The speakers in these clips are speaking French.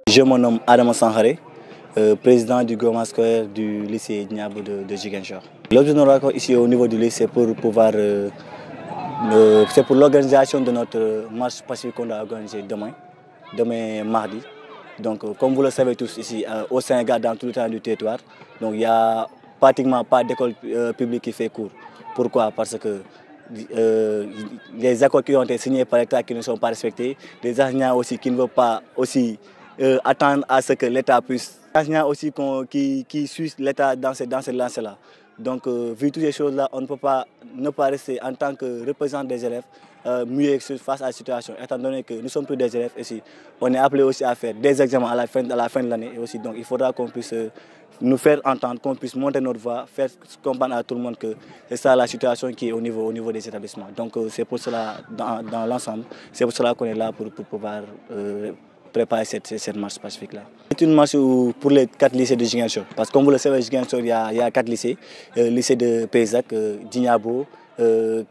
Je me nomme Adama Sankhare, président du groupement scolaire du lycée Djignabo de Ziguinchor. L'objet de notre rencontre ici au niveau du lycée, c'est pour l'organisation de notre marche pacifique qu'on doit organiser demain mardi. Donc, comme vous le savez tous ici, au Sénégal, dans tout le temps du territoire, donc il n'y a pratiquement pas d'école publique qui fait cours. Pourquoi? Parce que les accords qui ont été signés par l'État qui ne sont pas respectés, les enseignants aussi qui ne veulent pas aussi attendre à ce que l'État puisse. Les enseignants aussi qui suivent l'État dans cette lancée-là. Donc, vu toutes ces choses-là, on ne peut pas ne pas rester en tant que représentant des élèves muets face à la situation, étant donné que nous sommes tous des élèves ici. On est appelé aussi à faire des examens à la fin de l'année aussi. Donc, il faudra qu'on puisse nous faire entendre, qu'on puisse monter notre voix, faire comprendre à tout le monde que c'est ça la situation qui est au niveau des établissements. Donc, c'est pour cela, dans l'ensemble, c'est pour cela qu'on est là pour pouvoir préparer cette marche pacifique-là. C'est une marche pour les 4 lycées de Ziguinchor. Parce que comme vous le savez, Ziguinchor, il y a 4 lycées. Lycée de Paysac, Djignabo,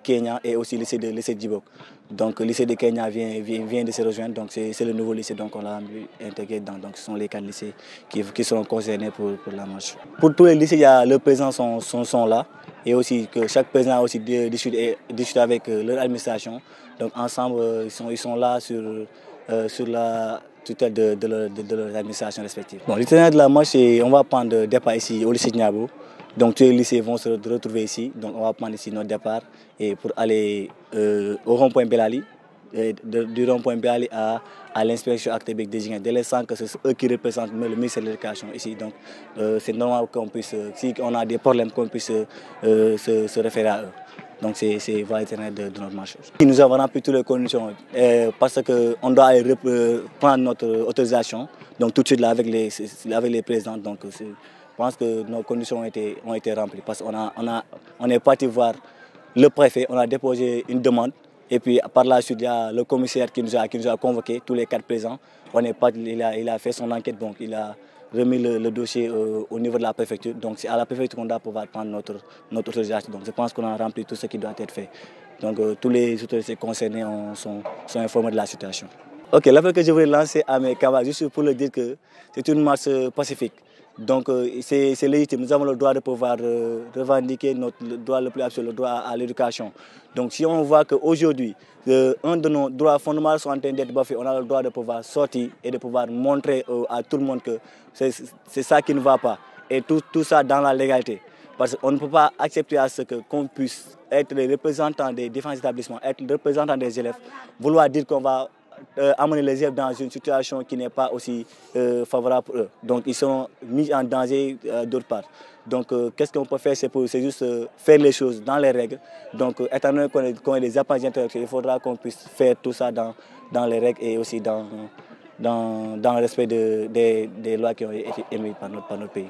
Kenya et aussi lycée de Djibok. Donc le lycée de Kenya vient de se rejoindre, donc c'est le nouveau lycée, donc on l'a intégré dedans. Donc ce sont les 4 lycées qui seront concernés pour la marche. Pour tous les lycées, le président sont là, et aussi que chaque président a aussi discute avec leur administration. Donc ensemble, ils sont là sur la tutelle de leur administration respective. Bon, l'itinéraire de la marche, on va prendre départ ici au lycée Djignabo. Donc tous les lycées vont se retrouver ici. Donc on va prendre ici notre départ et pour aller au rond-point Belali, du rond-point Belali à l'inspection académique des Ziguinchor, délaissant que c'est eux qui représentent le ministère de l'Éducation ici. Donc c'est normal qu'on puisse, si on a des problèmes, qu'on puisse se référer à eux. Donc c'est l'itinéraire de notre marche. Nous avons rempli toutes les conditions parce qu'on doit aller prendre notre autorisation, donc tout de suite là avec les présidents. Donc, je pense que nos conditions ont été remplies parce qu'on est parti voir le préfet, on a déposé une demande et puis par la suite il y a le commissaire qui nous a convoqués, tous les 4 présents. On est parti, il a fait son enquête, donc il a remis le dossier au niveau de la préfecture. Donc c'est à la préfecture qu'on doit pouvoir prendre notre autorisation. Donc je pense qu'on a rempli tout ce qui doit être fait. Donc tous les autorités concernées sont informés de la situation. Ok, l'appel que je voulais lancer à mes camarades, juste pour leur dire que c'est une marche pacifique. Donc c'est légitime, nous avons le droit de pouvoir revendiquer notre droit le plus absolu, le droit à l'éducation. Donc si on voit qu'aujourd'hui, un de nos droits fondamentaux sont en train d'être bafoués, on a le droit de pouvoir sortir et de pouvoir montrer à tout le monde que c'est ça qui ne va pas. Et tout ça dans la légalité. Parce qu'on ne peut pas accepter à ce qu'on puisse être les représentants des différents établissements, être les représentants des élèves, vouloir dire qu'on va amener les élèves dans une situation qui n'est pas aussi favorable pour eux. Donc ils sont mis en danger d'autre part. Donc qu'est-ce qu'on peut faire? C'est juste faire les choses dans les règles. Donc étant donné qu'on est des apprentis intellectuels, il faudra qu'on puisse faire tout ça dans les règles et aussi dans le respect des lois qui ont été émises par notre pays.